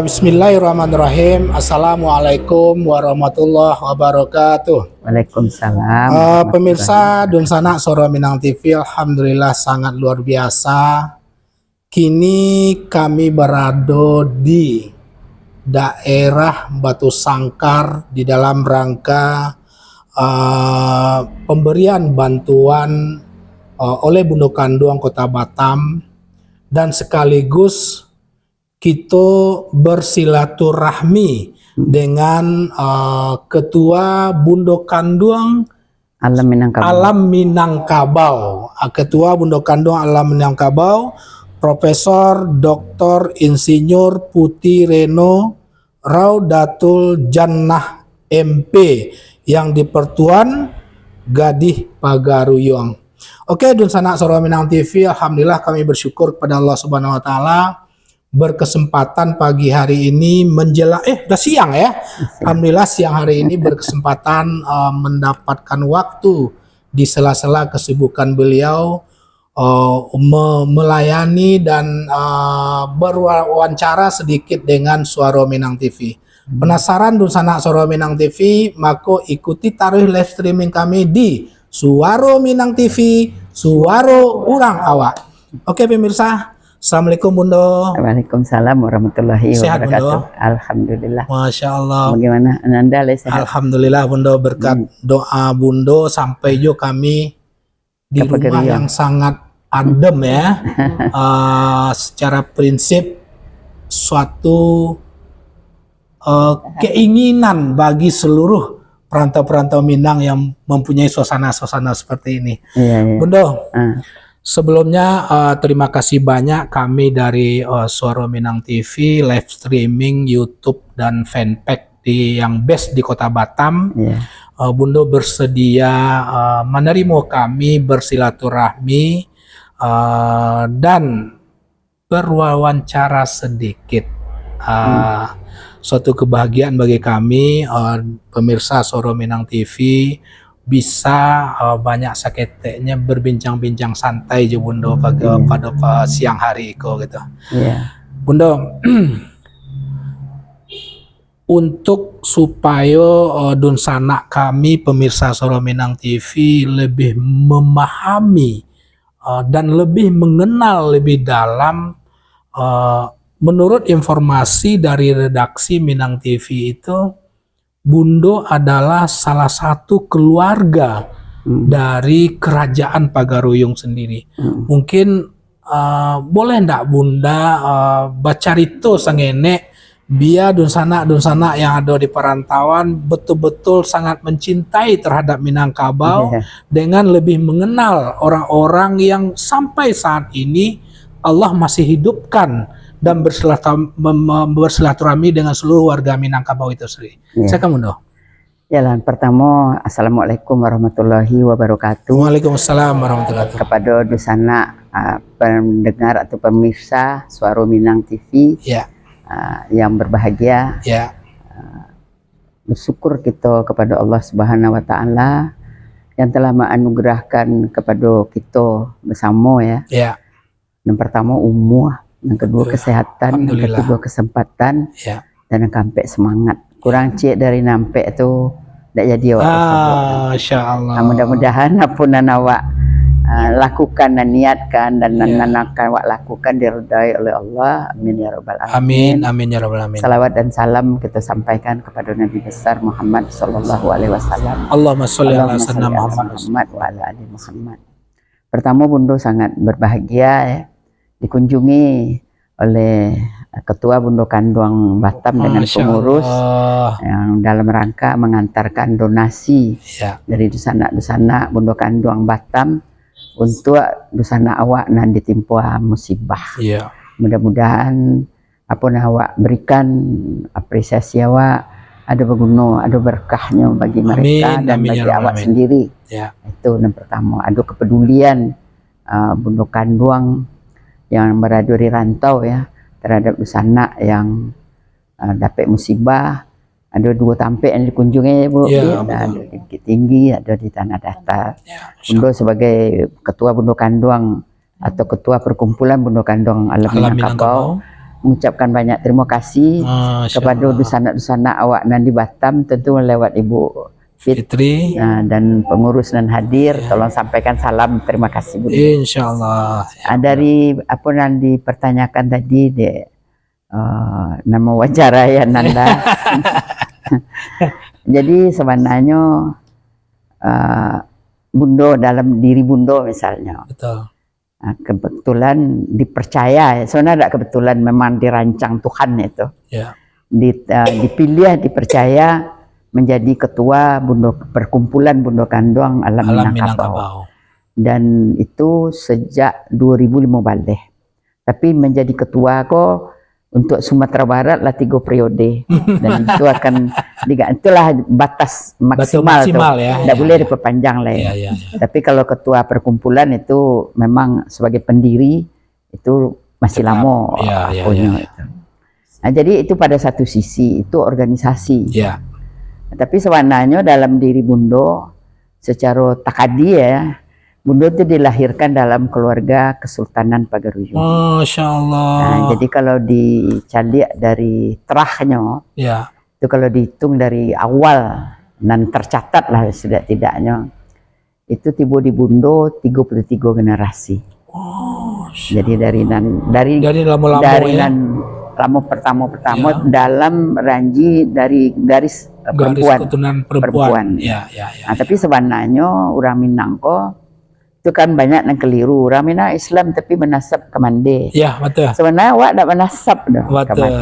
Bismillahirrahmanirrahim. Assalamualaikum warahmatullahi wabarakatuh. Waalaikumsalam. Pemirsa Dunsana Soro Minang TV, alhamdulillah sangat luar biasa. Kini kami berada di daerah Batu Sangkar di dalam rangka pemberian bantuan oleh Bundo Kanduang Kota Batam, dan sekaligus kita bersilaturahmi dengan Ketua Bundo Kanduang Alam Minangkabau. Ketua Bundo Kanduang Alam Minangkabau, Profesor Dr. Insinyur Putih Reno Raudatul Jannah MP yang di Pertuan Gadih Pagaruyung. Oke, Dunsana Soro Minang TV, alhamdulillah kami bersyukur kepada Allah Subhanahu wa taala berkesempatan pagi hari ini menjelang udah siang ya. Alhamdulillah siang hari ini berkesempatan mendapatkan waktu di sela-sela kesibukan beliau melayani dan berwawancara sedikit dengan Suara Minang TV. Penasaran Dunsana Soro Minang TV? Maka ikuti taruh live streaming kami di Suara Minang TV, Suara Urang Awak. Oke pemirsa, Assalamualaikum Bundo. Waalaikumsalam warahmatullahi wabarakatuh. Alhamdulillah. Masya Allah. Bagaimana Ananda sehat? Alhamdulillah Bundo, berkat doa Bundo sampai jo kami di rumah yang sangat adem ya. Secara prinsip suatu keinginan bagi seluruh perantau-perantau Minang yang mempunyai suasana-suasana seperti ini. Iya. Bundo, sebelumnya terima kasih banyak kami dari Suara Minang TV live streaming YouTube dan fanpage yang best di Kota Batam. Bundo bersedia menerima kami bersilaturahmi dan berwawancara sedikit. Suatu kebahagiaan bagi kami pemirsa Suara Minang TV bisa banyak saketeknya berbincang-bincang santai jo Bundo pada siang hari itu gitu. Bundo, untuk supaya Dunsana kami pemirsa Suara Minang TV lebih memahami dan lebih mengenal lebih dalam, menurut informasi dari redaksi Minang TV itu, Bundo adalah salah satu keluarga dari Kerajaan Pagaruyung sendiri. Mungkin boleh ndak Bunda bacarito sangene biar Dunsana yang ada di perantauan betul-betul sangat mencintai terhadap Minangkabau dengan lebih mengenal orang-orang yang sampai saat ini Allah masih hidupkan dan bersilaturahmi dengan seluruh warga Minangkabau itu sendiri. Saya kamu Bundo. Jalan pertama, Assalamualaikum warahmatullahi wabarakatuh. Waalaikumsalam warahmatullahi wabarakatuh. Kepada Dunsana pendengar atau pemirsa Suara Minang TV yang berbahagia, bersyukur kita kepada Allah Subhanahu wa taala yang telah menganugerahkan kepada kita bersama ya. Yang pertama umur, yang kedua kesehatan, yang ketiga kesempatan, dan yang keempat semangat. Kurang cek dari nampak itu tidak jadi awak. Masya Allah. Mudah-mudahan apa yang awak lakukan dan niatkan dan akan awak lakukan diridai oleh Allah. Amin ya rabbal alamin. Amin ya rabbal alamin. Salawat dan salam kita sampaikan kepada Nabi besar Muhammad sallallahu alaihi wasallam. Allahumma sholli ala sayyidina Muhammad wa ala ali Muhammad. Pertama Bundo sangat berbahagia ya, dikunjungi oleh Ketua Bundo Kanduang Batam dengan pengurus yang dalam rangka mengantarkan donasi dari Dusana Bundo Kanduang Batam untuk Dusana awak nan ditimpa musibah. Mudah-mudahan apa yang awak berikan apresiasi awak ada berguna, ada berkahnya bagi mereka dan bagi awak sendiri. Itu yang pertama. Ada kepedulian Bundo Kanduang yang berada di rantau ya terhadap Dusana yang dapat musibah. Ada dua tampik yang dikunjungi Bu, ada di Bukit Tinggi, ada di Tanah Datar. Bundo sebagai Ketua Bundo Kanduang atau Ketua Perkumpulan Bundo Kanduang Alam Minangkabau mengucapkan banyak terima kasih kepada dusana-dusana awak nan di Batam, tentu lewat Ibu Fitri dan pengurus nan hadir. Tolong sampaikan salam terima kasih Bu. Insyaallah. Dari apa yang dipertanyakan tadi nama wawancara ya Nanda. Jadi sebenarnya Bundo, dalam diri Bundo misalnya. Betul. Kebetulan dipercaya, sebenarnya tidak kebetulan, memang dirancang Tuhan itu. Ya. Dipilih, dipercaya menjadi ketua perkumpulan Bundo Kandong Alam Minangkabau. Dan itu sejak 2015. Tapi menjadi ketua kok untuk Sumatera Barat lah 3 periode. Dan itu akan itulah batas maksimal ya. Tidak boleh diperpanjang lah ya. Tapi kalau ketua perkumpulan itu memang sebagai pendiri itu masih lama punya. Nah, jadi itu pada satu sisi itu organisasi. Tapi sebenarnya dalam diri Bundo secara takadi ya, Bundo itu dilahirkan dalam keluarga Kesultanan Pagaruyung. Masya Allah. Nah, jadi kalau dicalik dari terahnya, itu kalau dihitung dari awal dan tercatat lah setidak-tidaknya, itu tiba di Bundo 33 generasi. Jadi dari lama pertama dalam ranji dari garis perempuan. Nah, tapi sebenarnya orang Minangko itu kan banyak yang keliru. Orang Minang Islam tapi menasab ke Mande. Ya, betul. Sebenarnya awak tak menasab dah ke Mande.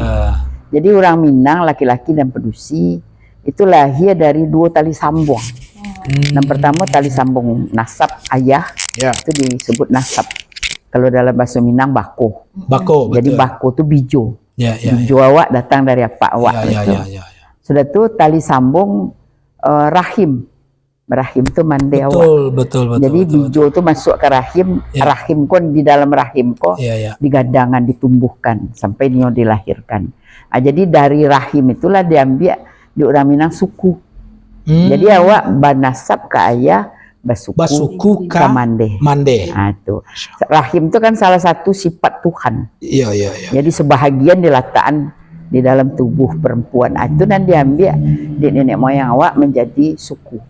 Jadi orang Minang laki-laki dan pedusi itu lahir dari 2 tali sambung. Yang pertama tali sambung nasab ayah, itu disebut nasab. Kalau dalam bahasa Minang bako. Jadi bako itu bijo. Bijo awak datang dari apa awak. Sudah itu tali sambung rahim. Rahim itu mande awak. Betul. Jadi bijo itu masuk ke rahim, rahim kon di dalam rahim kok digadangan, ditumbuhkan sampai dia dilahirkan. Nah, jadi dari rahim itulah diambil di orang Minang suku. Jadi awak banasab ke ayah, basuku ke mande. Nah, itu. Rahim itu kan salah satu sifat Tuhan. Jadi sebahagian diletakkan di dalam tubuh perempuan. Nah, itu dan diambil di nenek moyang awak menjadi suku.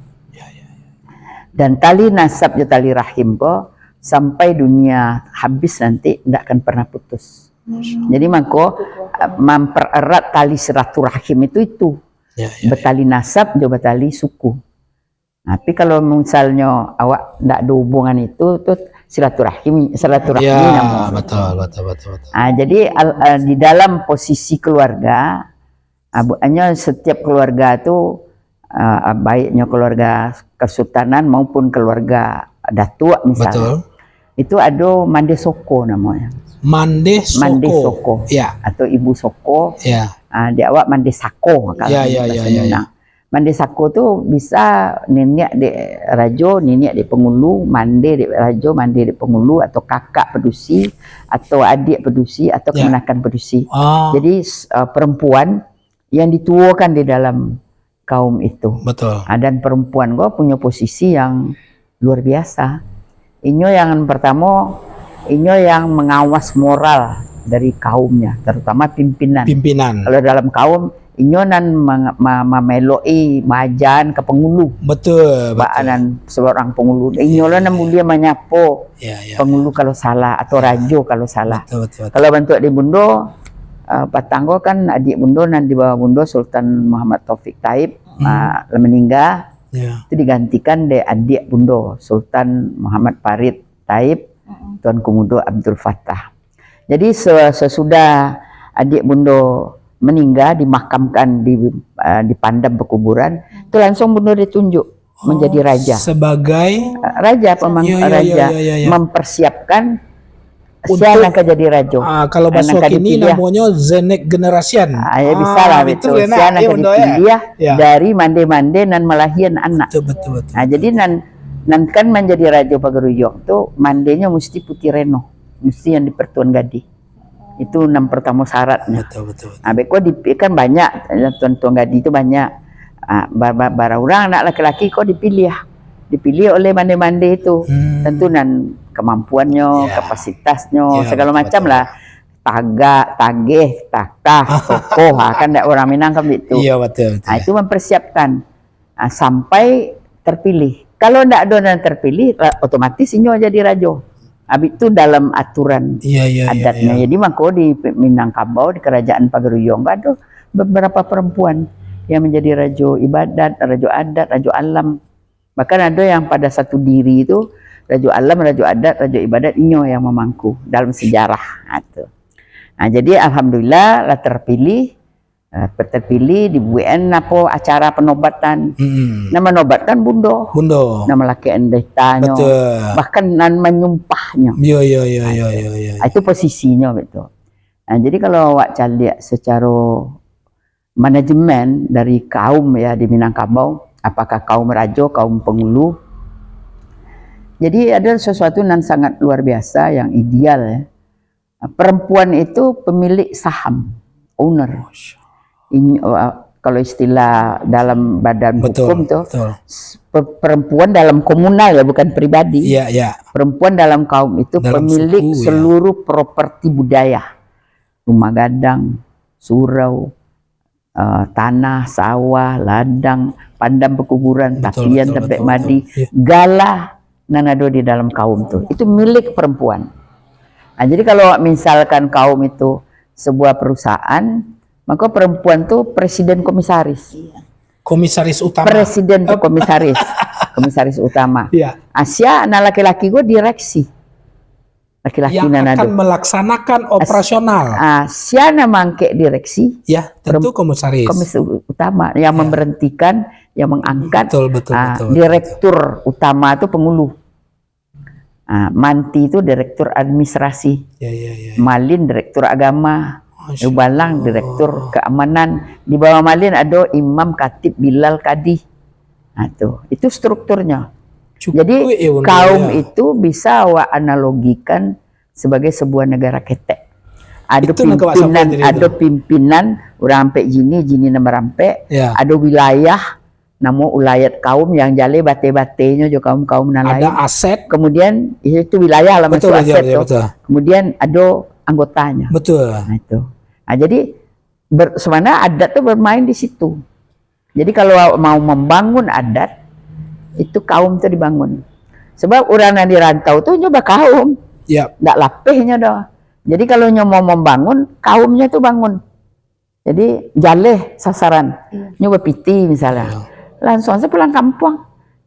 Dan tali nasab ya tali rahim kok sampai dunia habis nanti tidak akan pernah putus. Jadi maka mempererat tali silaturahim itu. Betali nasab juga betali suku. Tapi kalau misalnya awak tidak ada hubungan itu silaturahim namanya. Betul. Nah, jadi di dalam posisi keluarga, hanya setiap keluarga itu baiknya keluarga kesultanan maupun keluarga datuk misalnya. Itu ada Mande Soko namanya. Mande Soko. Atau Ibu Soko. Dia awak Mande Sako kalau Mande Sako tu bisa nenek di Rajo, nenek di Pengulu, Mande di Rajo, Mande di Pengulu, atau kakak pedusi, atau adik pedusi, atau kemenakan pedusi. Jadi perempuan yang dituakan di dalam kaum itu. Dan perempuan gua punya posisi yang luar biasa. Inyo yang pertama, inyo yang mengawas moral dari kaumnya, terutama pimpinan. Kalau dalam kaum, inyo nan memeloi majan ke pengulu. Betul. Seorang pengulu. Inyo lah nan mulia menyapo pengulu kalau salah atau rajo kalau salah. Kalau bentuk di Bundo, Patanggo kan adik Bundo nan di bawah Bundo Sultan Muhammad Taufik Taib meninggal. Itu digantikan dari adik Bundo Sultan Muhammad Farid Taib, Tuan Komodo Abdul Fattah. Jadi sesudah adik Bundo meninggal, dimakamkan di Pandam Pekuburan, itu langsung Bundo ditunjuk menjadi raja. Sebagai raja, mempersiapkan untuk jadi raja. Kalau bahasa kini namanya Zenek Generasian. Ya bisa lah itu. Siapa yang dipilih dari mande-mande dan melahian anak. Betul. Jadi nan kan menjadi raja Pagaruyung tuh mandenya mesti Putih Reno, mesti yang di Pertuan Gadi. Itu pertama syaratnya. Betul. Beko kan banyak Tuan Gadi itu banyak. Bara orang anak laki-laki kok dipilih oleh mande-mande itu. Tentu nan kemampuannya, kapasitasnya, segala macam lah. tagak, tagih, takah, tokoh, kan ada orang Minang kan itu. Iya betul. Nah, itu mempersiapkan sampai terpilih. Kalau tidak ada yang terpilih, otomatis inyo jadi rajo. Habis itu dalam aturan adatnya. Jadi maka di Minangkabau, di kerajaan Pagaruyung, ada beberapa perempuan yang menjadi rajo ibadat, rajo adat, rajo alam. Bahkan ada yang pada satu diri itu rajo alam, rajo adat, rajo ibadat inyo yang memangku dalam sejarah. Nah, jadi alhamdulillah lah terpilih dibuat apa acara penobatan. Nama menobatkan bundo. Nama laki endetanya. Bahkan nan menyumpahnya. Iya. Itu posisinya betul. Nah, jadi kalau awak caliak secara manajemen dari kaum ya di Minangkabau, apakah kaum rajo, kaum pengulu. Jadi ada sesuatu yang sangat luar biasa yang ideal ya. Perempuan itu pemilik saham, owner. Ini, kalau istilah dalam badan hukum tuh, perempuan dalam komunal ya, bukan pribadi. Perempuan dalam kaum itu dalam pemilik suku, seluruh properti budaya, rumah gadang, surau, tanah, sawah, ladang, pandang pekuburan, tapian, tempat madi, galah, nanado di dalam kaum tuh. Itu milik perempuan. Nah, jadi kalau misalkan kaum itu sebuah perusahaan, maka perempuan tuh presiden komisaris. Komisaris utama. Presiden tuh komisaris. Komisaris utama. Asia anak laki-laki gue direksi. Laki-laki yang akan melaksanakan operasional. Asia namangke direksi. Ya, tentu komisaris. Komisaris utama yang memberhentikan, yang mengangkat. Betul. Direktur utama itu pengulu. Manti itu direktur administrasi. Malin direktur agama. Balang direktur keamanan. Di bawah Malin ada imam, khatib, bilal, kadi. Nah, itu strukturnya. Jadi kaum itu bisa awak analogikan sebagai sebuah negara ketek. Ada pimpinan orang sampai jini nama rampe. Ada wilayah namo ulayat kaum yang jale bate-batenya jo kaum-kaum lain. Ada aset. Kemudian itu wilayah lah masuk aset. Kemudian ada anggotanya. Nah, itu. Nah, jadi sebenarnya adat tuh bermain di situ. Jadi kalau mau membangun adat, itu kaum tuh dibangun. Sebab orang yang dirantau tuh nyoba kaum. Nggak lapehnya dah. Jadi kalau mau membangun, kaumnya tuh bangun. Jadi jaleh sasaran. Nyoba piti misalnya. Langsung saya pulang kampung.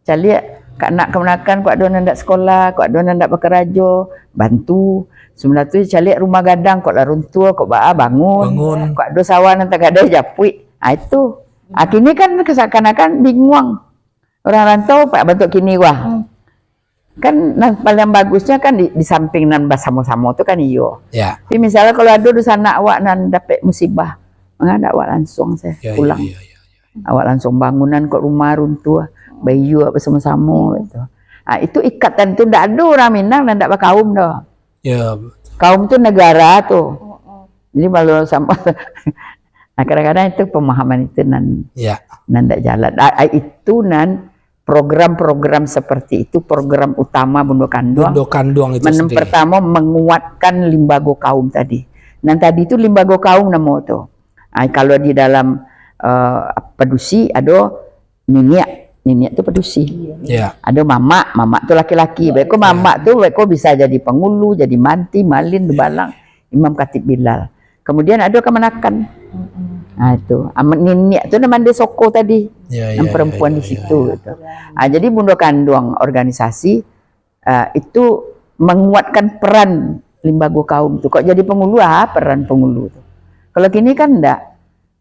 Cari anak kemenakan, kok ada nandak sekolah, kok ada nandak berkerajo, bantu. Sebenarnya tu cari rumah gadang, kok larun tua, kok bangun. Kok ada sawah nanti ada japui. Itu. Kini kan keseakan-akan bingung. Orang rantau pak bentuk kini wah. Kan paling bagusnya kan di samping nan bersama-sama tu kan iyo. Tapi misalnya kalau ada di sana awak nan dapat musibah, mengadak awak langsung saya pulang. Awak langsung bangunan kok rumah runtuh, bayu bersama-sama gitu. Itu ikatan tu ndak ada orang Minang dan ndak berkaum dah. Kaum tu negara tu. Jadi kalau sama kadang-kadang itu pemahaman itu nan ndak jalan. Itu nan program-program seperti itu, program utama Bundo Kanduang itu pertama menguatkan limbago kaum tadi. Dan tadi itu limbago kaum namo tuh. Kalau di dalam pedusi ada niniak itu pedusi. Ada mama itu laki-laki. Baik mama tuh baik bisa jadi pengulu, jadi manti, malin, dubalang, imam, khatib, bilal. Kemudian ada kemenakan. Nah itu niniak itu namanya soko tadi. Yang perempuan di situ gitu. Jadi Bundo Kanduang organisasi itu menguatkan peran limbago kaum tuh. Kok jadi pengulu peran pengulu tuh. Kalau kini kan enggak.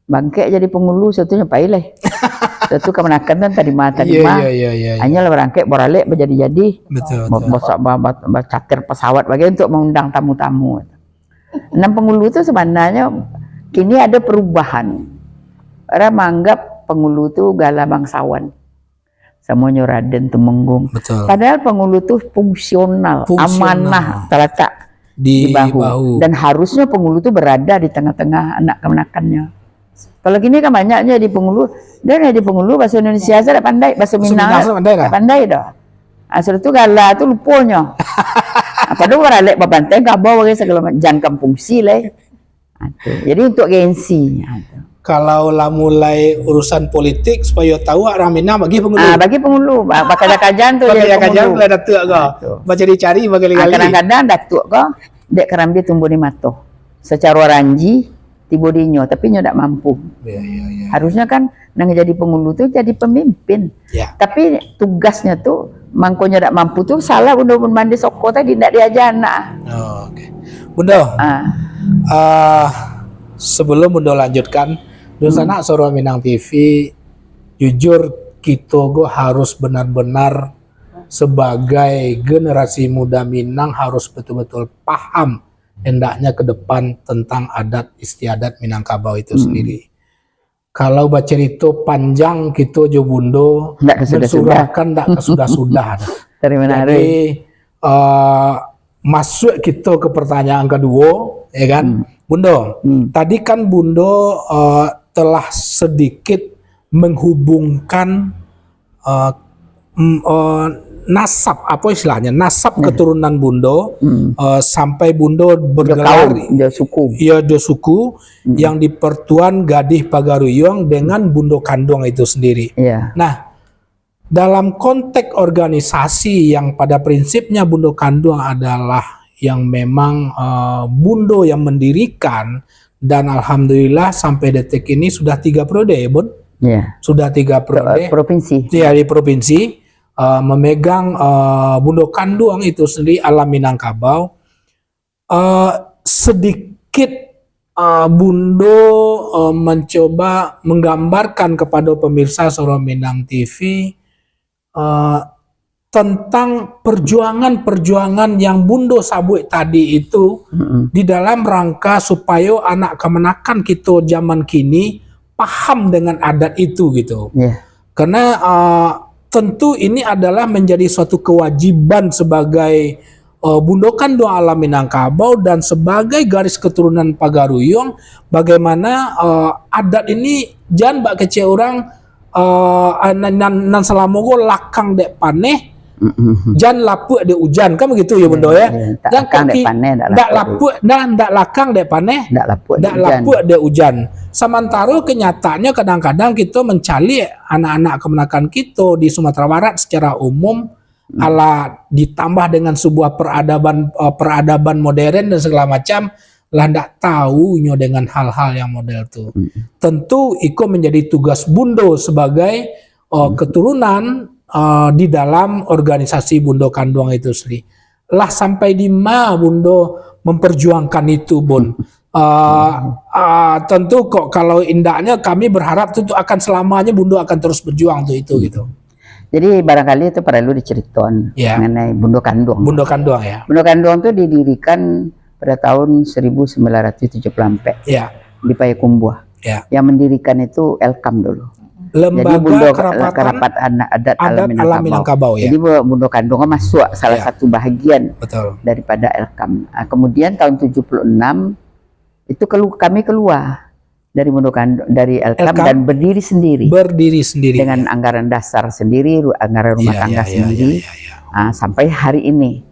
Bangke jadi pengulu satunya paileh. Satu kemenakan dan tadi mah. Hanya lah berangke boralek berjadi-jadi. Catir pesawat bagi untuk mengundang tamu-tamu. Enam pengulu itu sebenarnya kini ada perubahan. Orang menganggap pengulu itu gala bangsawan. Semuanya Raden Tumenggung. Padahal pengulu itu fungsional. Amanah terletak di bahu. Dan harusnya pengulu itu berada di tengah-tengah anak kemenakannya. Kalau gini kan banyaknya di pengulu, dan di pengulu bahasa Indonesia saya pandai, bahasa Minang pandai dah. Asal itu gala itu luponya. Padahal orang lek babanteng kabau bagi segala macam jangan kampung si lah. Jadi untuk gengsi. Kalau lah mulai urusan politik supaya tahu orang Minang bagi penghulu. Bagi penghulu, bakal kajian tu bagi dia kajian penghulu. boleh datuk kau. Baca dicari bagi kali. Kadang-kadang datuk kau dek kerambi tumbuh di mato. Secara ranji tiba di nyo, tapi nyo tak mampu. Ya. Harusnya kan nang jadi penghulu tu jadi pemimpin. Ya. Tapi tugasnya tu mangkonya tak mampu tu salah bunda pun mandi soko tadi tidak diajar nak. Oke. Bunda. Sebelum Bunda lanjutkan, di sana Suara Minang TV, jujur kita harus benar-benar sebagai generasi muda Minang harus betul-betul paham hendaknya ke depan tentang adat istiadat Minangkabau itu sendiri. Kalau baca cerita panjang kita jo Bundo mensurahkan ndak kesudah-sudah. Jadi masuk kita ke pertanyaan kedua, ya kan? Bundo, tadi kan Bundo telah sedikit menghubungkan nasab, apa istilahnya, nasab keturunan Bundo sampai Bundo bergelar dia suku yang di Pertuan Gadih Pagaruyung dengan Bundo Kandung itu sendiri. Nah, dalam konteks organisasi yang pada prinsipnya Bundo Kandung adalah yang memang Bundo yang mendirikan, dan alhamdulillah sampai detik ini sudah 3 periode ya Bun? Sudah 3 periode provinsi. Ya, di provinsi memegang Bundo Kandung itu sendiri alam Minangkabau. Sedikit Bundo mencoba menggambarkan kepada pemirsa Suara Minang TV tentang perjuangan-perjuangan yang Bundo sabuk tadi itu di dalam rangka supaya anak kemenakan kita zaman kini paham dengan adat itu gitu. Karena tentu ini adalah menjadi suatu kewajiban sebagai Bundo Kandung alam Minangkabau dan sebagai garis keturunan Pagaruyung, bagaimana adat ini jangan bak kece orang nan selama lakang dek paneh jan lapuk de hujan kan begitu ya Bundo ya. Dan kaki ndak lapuk dan ndak lakang de paneh, ndak lapuk de hujan. Sementara kenyataannya kadang-kadang kita mencari anak-anak kemenakan kita di Sumatera Barat secara umum ala ditambah dengan sebuah peradaban modern dan segala macam lah ndak tahunya dengan hal-hal yang model itu. Tentu itu menjadi tugas Bundo sebagai keturunan di dalam organisasi Bundo Kandung itu sendiri. Lah sampai di mana Bundo memperjuangkan itu, Bun? Tentu kok kalau indahnya kami berharap tentu akan selamanya Bundo akan terus berjuang untuk itu gitu. Jadi barangkali itu perlu diceritakan mengenai Bundo Kandung. Bundo Kandung ya. Bundo Kandung itu didirikan pada tahun 1974 di Payakumbuh. Yang mendirikan itu Elkam dulu. Lembaga jadi Bundo Kerapat Adat Alam Minangkabau. Ya. Jadi Bundo Kandung masuk salah satu bahagian daripada Elkam. Kemudian tahun 76 itu kami keluar dari Bundo Kandung, dari Elkam dan berdiri sendiri. Dengan anggaran dasar sendiri, anggaran rumah tangga sendiri. Sampai hari ini.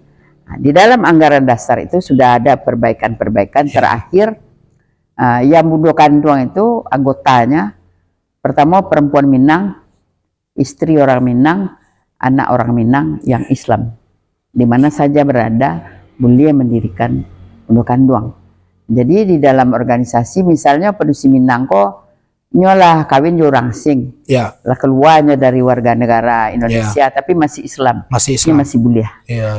Di dalam anggaran dasar itu sudah ada perbaikan-perbaikan terakhir. Yang Bundo Kandung itu anggotanya pertama perempuan Minang, istri orang Minang, anak orang Minang yang Islam. Di mana saja berada, boleh mendirikan Bundo Kandung. Jadi di dalam organisasi misalnya pedusi Minang kok nyolah kawin orang sing. Lah keluarnya dari warga negara Indonesia tapi masih Islam. Ini masih boleh.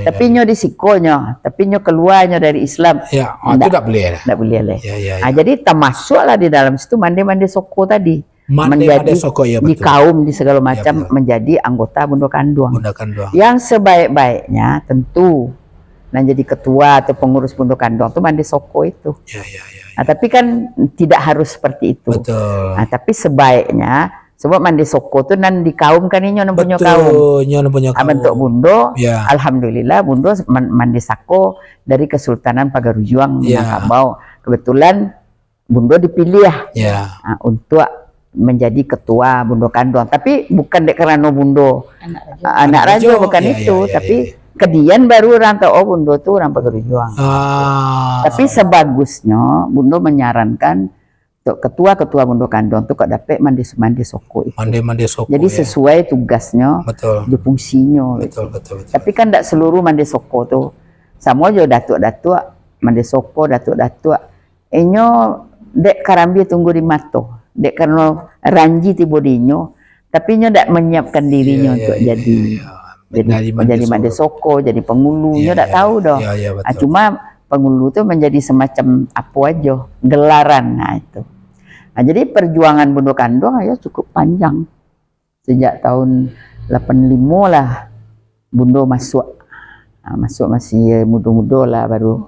Tapi nyo disikonya, tapi nyo keluarnya dari Islam. Itu tidak boleh. Tidak boleh lah. Jadi termasuklah di dalam situ mande-mande soko tadi. Menjadi di kaum di segala macam menjadi anggota Bundo Kandung. Yang sebaik-baiknya tentu jadi ketua atau pengurus Bundo Kandung itu mandi soko itu. Tapi kan tidak harus seperti itu. Tapi sebaiknya sebab mandi soko itu nan di kaum kan ini punya kaum. Bentuk Bundo, alhamdulillah Bundo mandi sako dari Kesultanan Pagaruyung Minangkabau. Kebetulan Bundo dipilih untuk menjadi ketua Bundo Kandung, tapi bukan karena Bundo anak raja bukan itu, tapi Kedian baru orang tahu, oh Bundo tuh orang berjuang. Tapi sebagusnya Bundo menyarankan untuk ketua-ketua Bundo Kandong tuh kok dapat mandi soko itu. Mandi soko. Jadi sesuai tugasnya, di fungsinya. Betul. Tapi kan tidak seluruh mandi soko tuh. Sama aja datuk-datuk mandi soko, datuk-datuk. Enyo dek karambi tunggu di mato. Dek karena ranji tibo dinyo, tapi nyo tidak menyiapkan dirinya untuk jadi mandi soko, jadi pengulunya tidak tahu dong. Cuma pengulu itu menjadi semacam apa aja, gelaran. Nah itu. Nah, jadi perjuangan Bundo Kandong ya cukup panjang. Sejak tahun 85 lah Bundo masuk. Masuk masih muda-muda lah, baru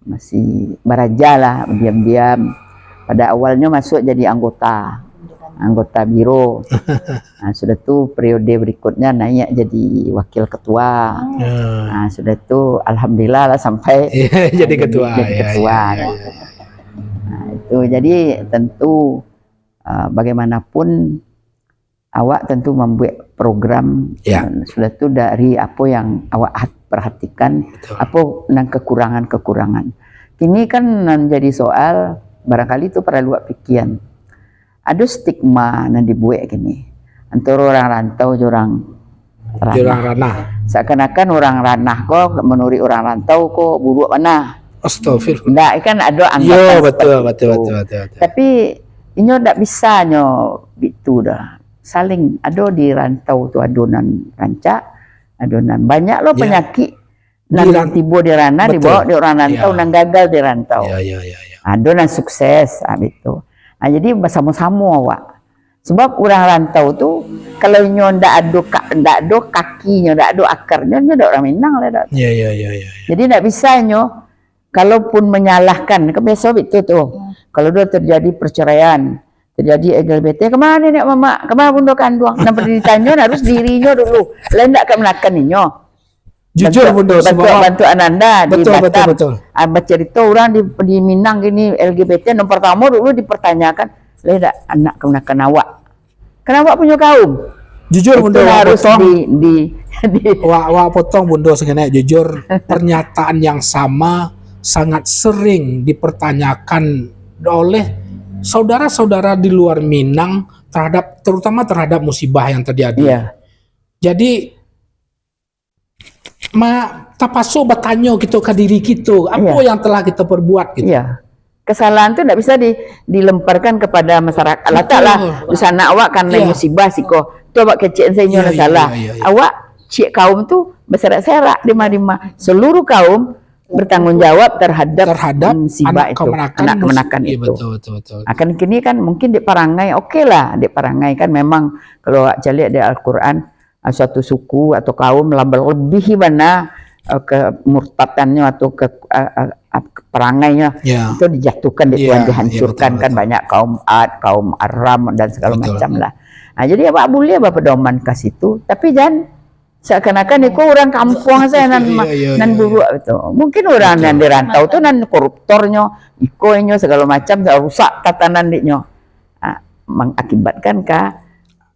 masih beraja lah, diam-diam. Pada awalnya masuk jadi anggota biro. Nah, sudah tuh periode berikutnya naik jadi wakil ketua. Nah, sudah tuh alhamdulillah lah sampai jadi ketua. Nah, itu jadi tentu bagaimanapun awak tentu membuat program. Sudah tuh dari apa yang awak perhatikan. Apa nang kekurangan. Kini kan menjadi soal barangkali itu perlu pikiran. Ada stigma yang dibuat gini antara orang rantau orang ranah. Seakan-akan orang ranah kok menurut orang rantau kok buruk mana. Astagfirullah. Nah, kan ada anggapan betul. Tapi ini tidak bisa itu dah. Saling ada di rantau tu adonan rancak, adonan banyak loh penyakit. Nang tiba di ranah dibawa di orang rantau, nang gagal di rantau. Adonan sukses itu. Nah, jadi bersama-sama awak. Sebab orang rantau tu kalau nyo ndak ada kakinya, ndak ada akarnya, nyo ndak orang Minang lah. Jadi ndak bisa nyo kalaupun menyalahkan, kebiasaan itu tuh. Kalau dia terjadi perceraian, terjadi LGBT, kemana nek mama? Kemana Bundo Kandong? Nampak ditanya harus dirinya dulu. Lain ndak akan melakukan ninyo. Jujur Bundo, bantu Ananda di Batam. Betul. Cerita orang di Minang gini LGBT yang pertama dulu dipertanyakan, leda anak kemenakan awak. Kenapa punya kaum? Jujur Bundo, harus wak potong Bundo sebenarnya jujur pernyataan yang sama sangat sering dipertanyakan oleh saudara-saudara di luar Minang terutama terhadap musibah yang terjadi. Jadi tapaso bertanya gitu ke diri kita, apa yang telah kita perbuat gitu. Kesalahan itu tidak bisa dilemparkan kepada masyarakat. Letaklah di sana awak karena musibah sih kok. Coba kecil saya salah. Awak cik kaum tu berserak-serak di mana seluruh kaum bertanggung jawab terhadap musibah itu, anak kemenakan itu. Betul. Akan kini kan mungkin di Parangai lah, di Parangai kan memang kalau lihat di Al-Quran suatu suku atau kaum lebih mana kemurtadannya atau perangainya itu dijatuhkan di Tuhan, dihancurkan kan banyak kaum Ad, kaum Aram dan segala macam lah. Nah, jadi apa boleh apa pedoman ke situ, tapi jangan seakan-akan itu orang kampung saya nan buruk itu. Mungkin orang yang dirantau itu nan koruptornya, ikonya segala macam rusak tatanan dinyo. Mengakibatkan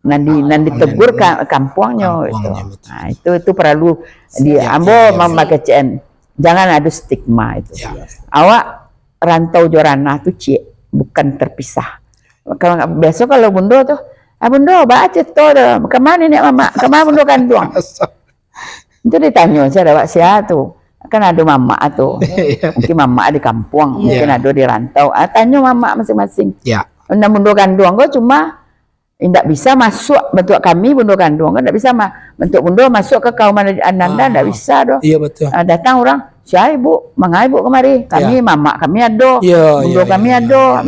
nanti ditegur kampungnya itu. Nah, itu perlu diambil memakai CN. Jangan ada stigma itu. Awak rantau jorana tuh bukan terpisah. Kalau besok kalau Bundo tuh, Bundo baca tuh, kemana nih mama? Kemana Bundo Kandong? Itu ditanya saya ada siapa tuh. Kan ada mama tuh. Mungkin mama di kampung, mungkin ada di rantau. Tanya mama masing-masing. Nah, Bundo Kandong kok cuma tidak bisa masuk bentuk kami Bundo Kandong, kan tidak bisa bentuk Bundo masuk ke kaum Ananda, tidak bisa doh. Iya betul. Datang orang, siapa ibu, mangai ibu kemari, kami mama kami ada, Bundo kami ada.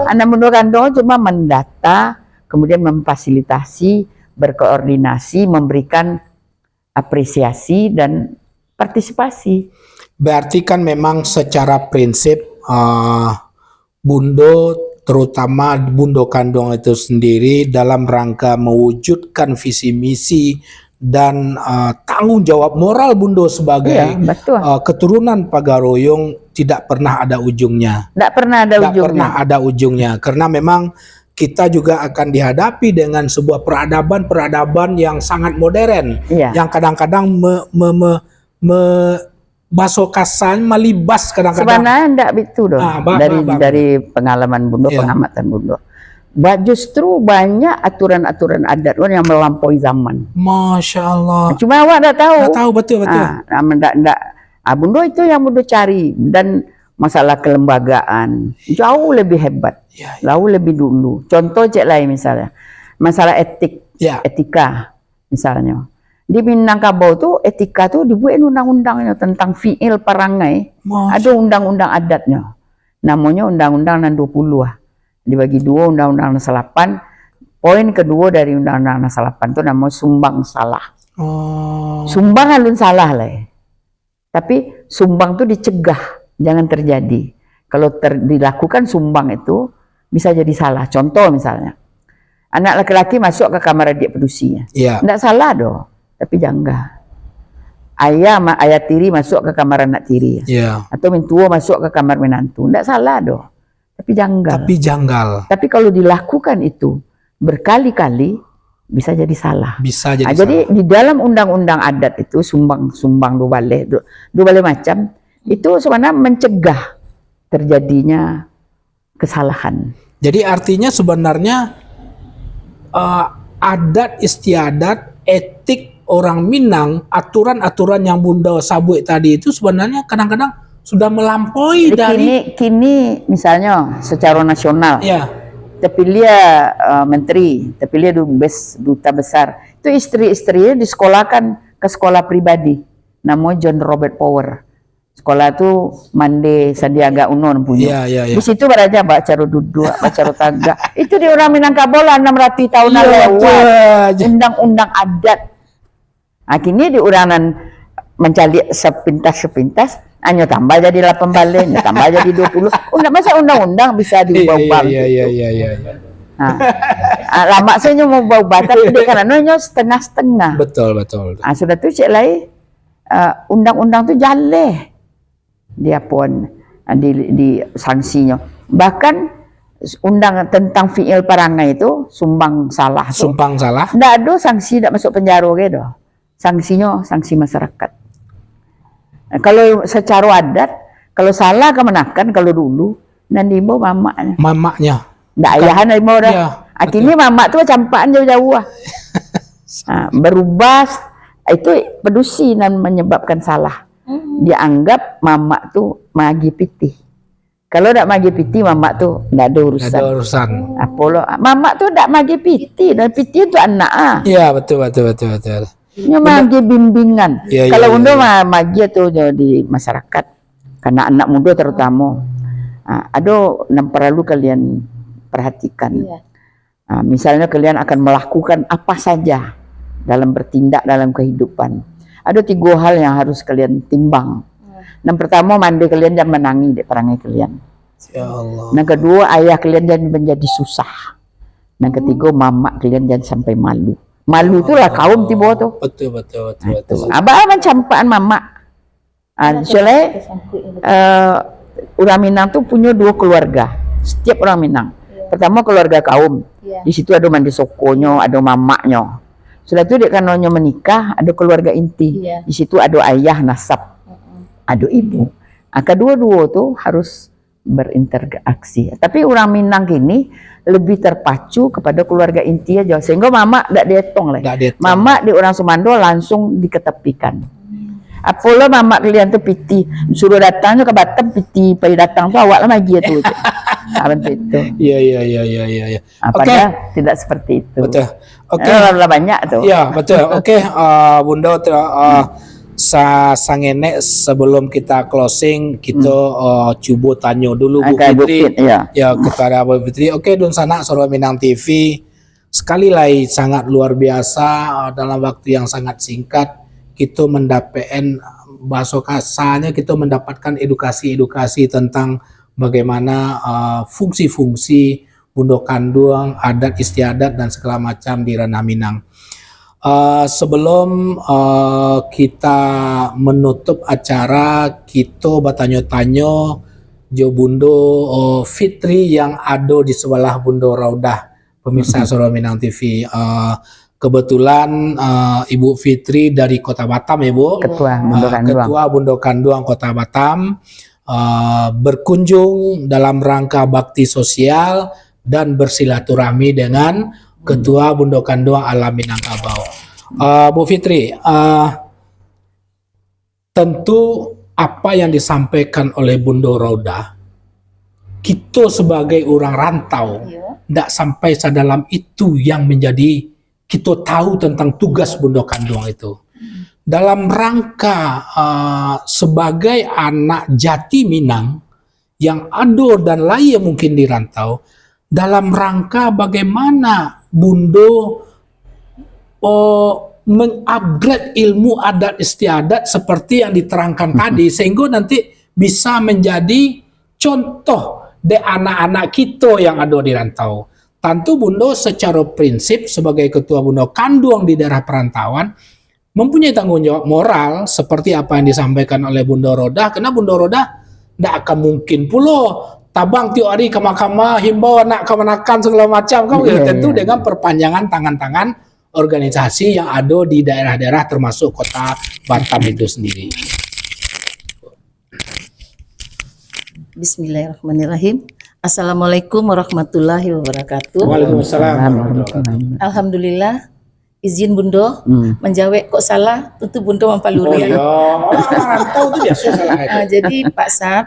Anak Bundo Kandong cuma mendata, kemudian memfasilitasi, berkoordinasi, memberikan apresiasi dan partisipasi. Berarti kan memang secara prinsip Bundo terutama Bundo Kandong itu sendiri dalam rangka mewujudkan visi misi dan tanggung jawab moral Bundo sebagai keturunan Pagaroyong tidak pernah ada ujungnya. Tidak pernah ada ujungnya karena memang kita juga akan dihadapi dengan sebuah peradaban yang sangat modern yang kadang-kadang baso kasan malibas kadang-kadang. Sebenarnya enggak begitu dong. Dari pengalaman Bundo, pengamatan Bundo. Justru banyak aturan-aturan adat yang melampaui zaman. Masya Allah. Cuma awak dah tahu. Dah tahu betul. Bundo itu yang Bundo cari, dan masalah kelembagaan jauh lebih hebat, jauh lebih dulu. Contoh cek lain misalnya, masalah etika misalnya. Di Minangkabau tuh etika tuh dibuat undang-undangnya tentang fiil perangai. Ada undang-undang adatnya. Namanya Undang-Undang 20 dibagi dua, Undang-Undang 8. Poin kedua dari Undang-Undang 8 itu namanya sumbang salah. Sumbang alun salah lah. Tapi sumbang itu dicegah, jangan terjadi. Kalau dilakukan sumbang itu bisa jadi salah. Contoh misalnya, anak laki-laki masuk ke kamar adik pedusinya. Tidak salah dong, tapi janggal. Ayah tiri masuk ke kamar anak tiri. Atau mentua masuk ke kamar menantu. Tidak salah dong, tapi janggal. Tapi kalau dilakukan itu berkali-kali bisa jadi salah. Jadi di dalam undang-undang adat itu sumbang dua balik macam itu sebenarnya mencegah terjadinya kesalahan. Jadi artinya sebenarnya adat istiadat, etik orang Minang, aturan-aturan yang Bunda sabut tadi itu sebenarnya kadang-kadang sudah melampaui dari kini misalnya secara nasional. Terpilih menteri, terpilih duta besar. Itu istri-istrinya disekolahkan ke sekolah pribadi. Namanya John Robert Power. Sekolah itu Mande Sandiaga Uno punya. Di situ beraja baca duduk, baca tangga. Itu di orang Minangkabau 600 tahun lewat. Undang-undang adat. Akhirnya di uranan mencari sepintas, hanya tambah jadi 8 balik, tambah jadi 20. Masa undang-undang bisa diubah-ubah. Lama saya mau ubah, tapi karena setengah-setengah. Betul. Sudah tuh cek lain, undang-undang tuh jalan. Dia pun di sanksinya. Bahkan undang tentang fiil perangai itu sumbang salah. Tidak ada sanksi, tidak masuk penjara gitu. Sanksinya sanksi masyarakat. Nah, kalau secara adat, kalau salah kemenakan kalau dulu nanti bawa mamaknya. Tidak ayahan dari mau dah. Akhirnya mamak tu campaan jauh-jauh. Berubah itu pedusi dan menyebabkan salah. Dianggap mamak tu magi pitih. Kalau tak magi pitih, mamak tu tidak ada urusan. Mamak tu tak magi pitih, dan pitih tu anak. Iya, betul. Ini magi bimbingan. Kalau untuk magi tu di masyarakat, karena anak muda terutama, ada yang perlu kalian perhatikan. Misalnya kalian akan melakukan apa saja dalam bertindak dalam kehidupan. Ada 3 hal yang harus kalian timbang. Yang pertama, mandi kalian jangan menangi di perangai kalian. Ya Allah. Yang kedua, ayah kalian jangan menjadi susah. Yang ketiga, mamak kalian jangan sampai malu. Malu itulah kaum tiba tu. Betul. Abang campaan mamak. Soalnya orang Minang tu punya 2 keluarga. Setiap orang Minang. Pertama keluarga kaum. Di situ ada mandi sokonyo, ada mamaknya. Setelah itu dia kanonnya menikah, ada keluarga inti. Di situ ada ayah nasab, ada ibu. Kedua-dua tu harus berinteraksi. Tapi orang Minang kini lebih terpacu kepada keluarga inti aja, sehingga mama tidak dietong lah. Mama di orang Sumando langsung diketepikan. Apolo mama kalian tu piti, suruh datangnya ke Batam piti, pergi datang tu awak lah magi tu. Itu. Iya. Padahal tidak seperti itu. Betul. Banyak tu. Iya, betul. Bunda sangenek sebelum kita closing kita coba tanya dulu Bu Fitri. Kepada Bu Fitri. Dun sana Soro Minang TV. Sekali lagi sangat luar biasa dalam waktu yang sangat singkat kita mendapatkan bahasa kasarnya, kita mendapatkan edukasi tentang bagaimana fungsi-fungsi Bundo Kanduang, adat istiadat dan segala macam di ranah Minang. Sebelum kita menutup acara, kita bertanya-tanya Jo Bundo Fitri yang ada di sebelah Bundo Raudah, pemirsa Soro Minang TV. kebetulan Ibu Fitri dari Kota Batam ya Bu, Ketua Bundo Kanduang. Ketua Bundo Kanduang Kota Batam, berkunjung dalam rangka bakti sosial dan bersilaturahmi dengan Ketua Bundo Kanduang Alam Minangkabau. Bu Fitri, tentu apa yang disampaikan oleh Bundo Rauda, kita sebagai orang rantau tidak sampai sedalam itu yang menjadi kita tahu tentang tugas Bundo Kanduang itu. Dalam rangka sebagai anak jati Minang yang ada dan lain mungkin di rantau, dalam rangka bagaimana Bundo mengupgrade ilmu adat istiadat seperti yang diterangkan tadi, sehingga nanti bisa menjadi contoh de anak-anak kita yang ada di rantau. Tentu Bundo secara prinsip sebagai Ketua Bundo Kanduang di daerah perantauan mempunyai tanggung jawab moral seperti apa yang disampaikan oleh Bundo Roda, karena Bundo Roda tidak akan mungkin pula tabang tiap hari ke mahkamah himbau anak kemanakan segala macam kan, tentu dengan perpanjangan tangan-tangan organisasi yang ada di daerah-daerah termasuk Kota Batam itu sendiri. Bismillahirrahmanirrahim. Assalamualaikum warahmatullahi wabarakatuh. Waalaikumsalam. Alhamdulillah, izin Bundo menjawab kok salah, tentu Bundo mempaluri. Rantau itu biasa salah. Jadi Pak Sab,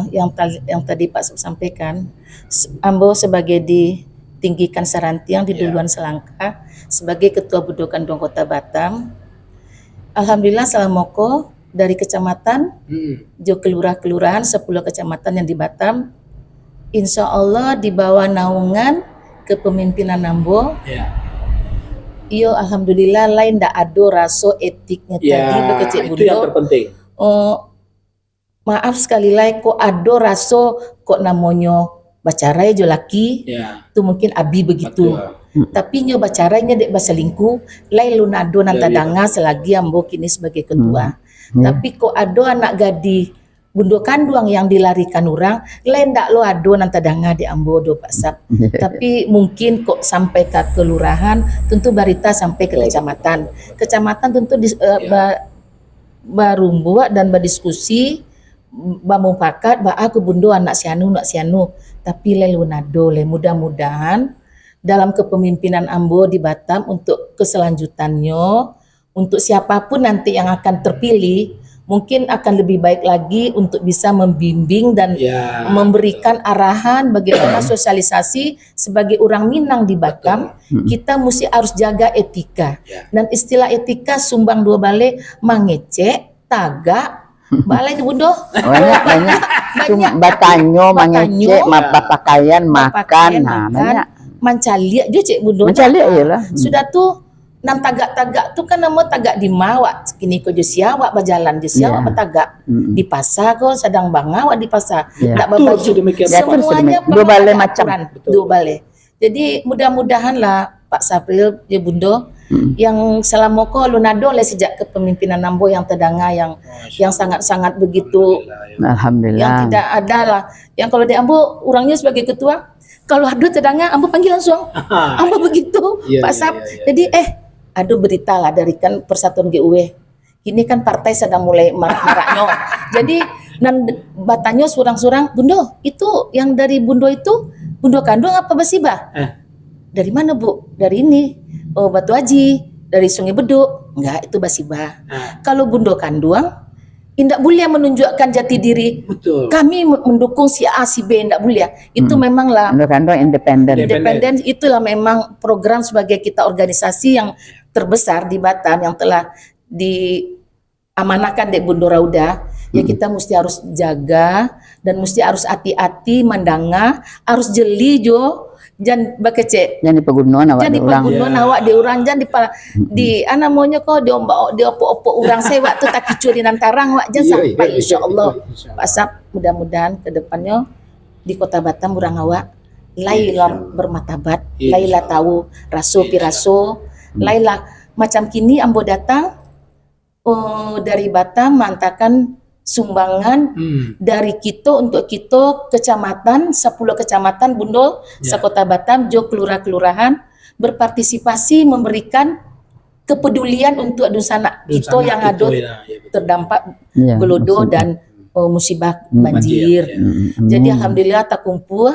yang tadi Pak Sab sampaikan, Ambo sebagai ditinggikan Sarantiang di duluan selangkah sebagai Ketua Bundo Kanduang Kota Batam. Alhamdulillah salamoko dari kecamatan, jo kelurahan 10 kecamatan yang di Batam, insya Allah di bawah naungan kepemimpinan Ambo. Iyo alhamdulillah lain ndak ada raso etiknya tadi bekecik Bundo. Itu yang terpenting. Maaf sekali lagi kok ada raso kok namanya bacarai jo laki. Itu mungkin abi begitu. Tapi nyo bacarainya dek baselingkuh, lain lunado nanta danga selagi Ambo kini sebagai ketua. Tapi kok ada anak gadi Bundo Kanduang yang dilarikan orang, lain ndak lo ado nanta danga di Ambo do Pak Sab. Tapi mungkin kok sampai ke kelurahan, tentu berita sampai ke kecamatan. Kecamatan tentu barumbuak dan berdiskusi, bamupakat, aku Bundo anak sianu. Tapi lelunado, mudah-mudahan dalam kepemimpinan Ambo di Batam untuk keselanjutannya, untuk siapapun nanti yang akan terpilih, mungkin akan lebih baik lagi untuk bisa membimbing dan memberikan arahan bagaimana sosialisasi sebagai orang Minang di Batam. Kita mesti harus jaga etika. Dan istilah etika sumbang dua balik, mangecek, tagak, balai Bundo. Banyak. Cuma batanyo, mangecek, pakaian, makan, banyak. Mancaliak juga Cik Bundo. Mancaliak iyalah. Sudah tuh nan tagak-tagak tuh kan nama tagak di mawak. Kini ko siawak berjalan di siawak bertagak di pasar ko sedang bangawak di pasar. Tak berbaju semuanya dua balai macam. Dua balai. Jadi mudah-mudahan lah Pak Sapril ya Bundo yang selama ko lunado le sejak kepemimpinan Ambo yang terdanga yang sangat-sangat begitu. Alhamdulillah. Yang tidak ada lah. Yang kalau di Ambo orangnya sebagai ketua, kalau ada terdanga Ambo panggil langsung. Ambo begitu Pak Sab. Jadi aduh berita lah dari kan Persatuan GUW. Ini kan partai sedang mulai marak-maraknya. Jadi nan batanyo surang-surang, Bundo, itu yang dari Bundo itu Bundo Kanduang apa Basiba? Dari mana Bu? Dari ini. Oh Batu Haji, dari Sungai Beduk. Enggak, itu Basiba. Kalau Bundo Kanduang tidak boleh menunjukkan jati diri. Betul. Kami mendukung si A, si B, tidak boleh. Itu memanglah Bundo Kanduang independen. Independen, itulah memang program sebagai kita organisasi yang terbesar di Batam yang telah diamanahkan di Bundo Rauda. Ya kita mesti harus jaga dan mesti harus hati-hati mandanga, harus jeli jo. Jangan bakece. Jangan dipegunuan awak di orang. Jangan awak di orang, jangan di ana maunya kok di opo-opo orang saya waktu tak kicu di nantarang wak jangan sampai insyaallah. Pak Sab mudah-mudahan ke depannya di Kota Batam orang awak lailah bermatabat, lailah tahu raso piraso, lailah macam kini Ambo datang dari Batam mantakan sumbangan dari kita untuk kita kecamatan 10 kecamatan Bundo sekota Batam jo kelurahan berpartisipasi memberikan kepedulian untuk dusanak kita yang ada terdampak gelodo dan musibah banjir. Jadi alhamdulillah tak kumpul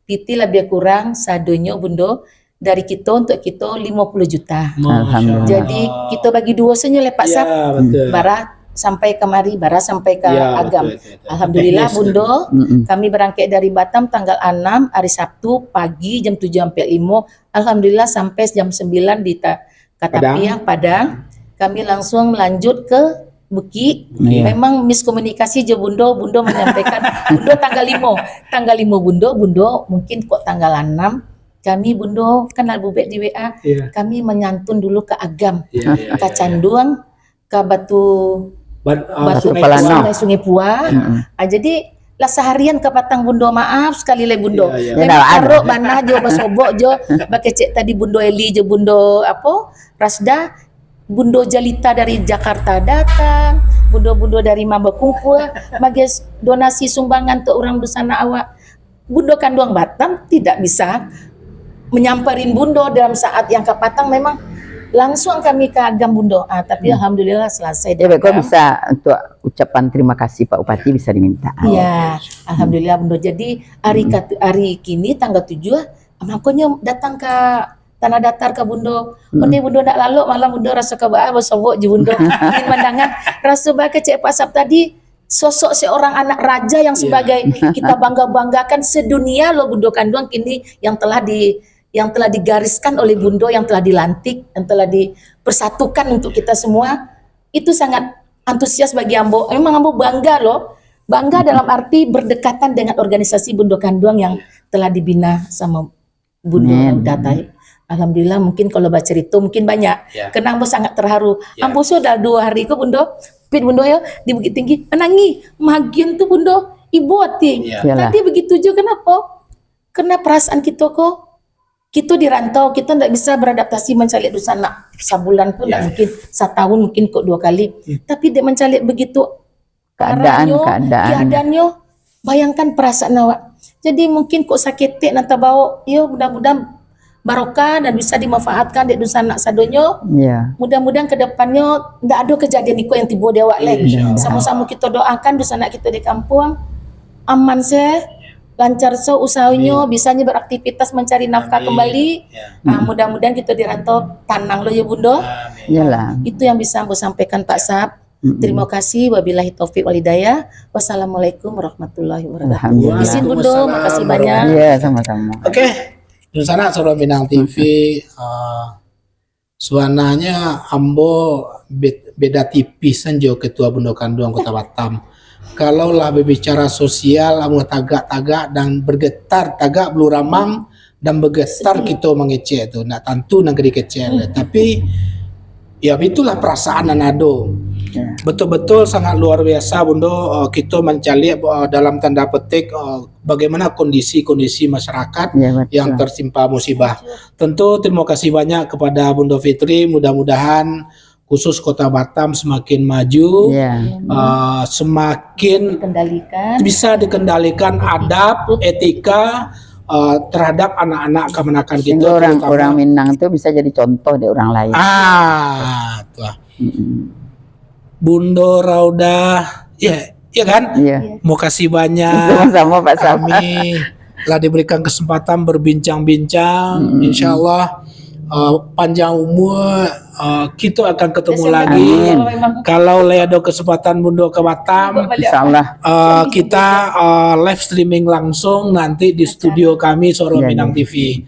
piti lebih kurang sadonyo bundo dari kita untuk kita 50 juta. Alhamdulillah. Jadi kita bagi dua senyo lepak sap bara sampai kemari, bara sampai ke Agam. Alhamdulillah bundo, kami berangkat dari Batam tanggal 6 hari Sabtu pagi jam 7 sampai 5. Alhamdulillah sampai jam 9 di Katapiang Padang. Kami langsung melanjut ke Buki. Memang miskomunikasi je bundo menyampaikan bundo tanggal 5. Tanggal 5 bundo mungkin kok tanggal 6. Kami bundo kenal bubek di WA. Kami menyantun dulu ke Agam, ke Canduang, ke Batu Sungai Pua. Jadi lah seharian ke Patang bundo, maaf sekali le bundo. Taruh banah jo basobok jo, bakecek tadi bundo Eli jo bundo Rasda, bundo Jalita dari Jakarta datang, bundo dari Mamba kumpul, bagi donasi sumbangan untuk orang busana awak. Bundo Kanduang Batam tidak bisa menyamperin bundo dalam saat yang ke Patang, memang langsung kami ke Agam bundo. Tapi alhamdulillah selesai. Ya, kok bisa untuk ucapan terima kasih Pak Bupati bisa diminta. Iya, alhamdulillah bundo. Jadi hari kini tanggal 7 makanya datang ke Tanah Datar ke bundo. Bundo nak lalu malam bundo rasa ke baa besobok je bundo. Ingin mandangan rasa baa kecek Pak Sap tadi sosok seorang anak raja yang sebagai kita bangga-banggakan sedunia loh bundo Kanduang kini yang telah digariskan oleh bundo, yang telah dilantik, yang telah dipersatukan untuk kita semua. Itu sangat antusias bagi Ambo. Memang Ambo bangga loh. Bangga dalam arti berdekatan dengan organisasi Bundo Kanduang yang telah dibina sama Bundo Datai. Alhamdulillah, mungkin kalau baca cerita mungkin banyak. Karena Ambo sangat terharu. Ambo sudah 2 hari ke bundo, pit bundo ya di Bukit Tinggi. Menangi, magian tuh bundo, ibu hati. Tadi begitu juga kenapa? Karena perasaan kita kok. Kita di rantau, kita tidak bisa beradaptasi mencalik dusana sebulan pun, mungkin setahun, mungkin kok 2 kali. Tapi dia mencalik begitu keadaannya, bayangkan perasaan awak. Jadi mungkin kok sakit nanti bawa, ya mudah-mudahan barokah dan bisa dimanfaatkan di dusana sadonyo. Mudah-mudahan kedepannya tidak ada kejadian itu yang tiba di awak lagi. Sama-sama kita doakan dusana kita di kampung aman lancar usahanya, bisanya beraktivitas mencari nafkah kembali. Mudah-mudahan kita di rantau tanang lo ya bundo. Itu yang bisa aku sampaikan Pak Sap. Terima kasih, wabillahi taufik walhidayah. Wassalamualaikum warahmatullahi wabarakatuh. Izin bundo, makasih banyak. Iya, sama-sama. Oke, Dusana Soro Minang TV, suananya Ambo beda tipis jo Ketua Bundo Kanduang Kota Batam. Kalau lah berbicara sosial, amu tagak-tagak dan bergetar tagak belu ramang dan bergetar kita mengecek tu, nak tentu nak kecil. Tapi ya itulah perasaan Nanado. Betul-betul sangat luar biasa bundo, kita mencari dalam tanda petik bagaimana kondisi masyarakat yang tertimpa musibah. Tentu terima kasih banyak kepada Bundo Fitri, mudah-mudahan khusus Kota Batam semakin maju, semakin bisa dikendalikan adab, etika terhadap anak-anak kemenakan kita. Orang Minang itu bisa jadi contoh di orang lain. Tuh. Bundo Rauda, ya kan? Mau kasih banyak. Sama-sama Pak Sap. Kami telah diberikan kesempatan berbincang-bincang. Insya Allah panjang umur, kita akan ketemu lagi. Kalau ada kesempatan Bundo ke Batam, insyaallah kita live streaming langsung nanti di studio kami Soro Minang TV.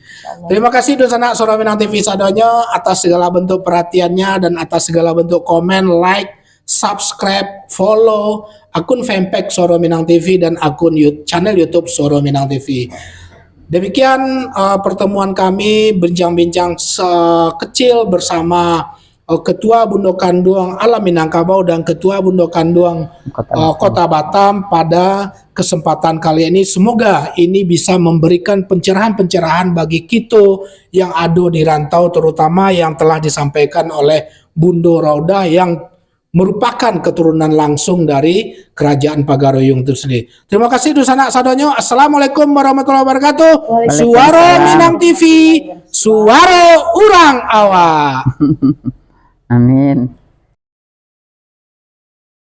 Terima kasih Dusana Soro Minang TV sadonya atas segala bentuk perhatiannya dan atas segala bentuk komen, like, subscribe, follow akun fanpage Soro Minang TV dan akun channel YouTube Soro Minang TV. Demikian pertemuan kami bincang-bincang kecil bersama Ketua Bundo Kanduang Alam Minangkabau dan Ketua Bundo Kanduang Kota Batam pada kesempatan kali ini. Semoga ini bisa memberikan pencerahan-pencerahan bagi kita yang ada di rantau, terutama yang telah disampaikan oleh Bundo Rauda yang merupakan keturunan langsung dari kerajaan Pagaroyong itu sendiri. Terima kasih Dusanak Sadonyo. Assalamualaikum warahmatullahi wabarakatuh. Suara Minang TV, suara urang awak. Amin.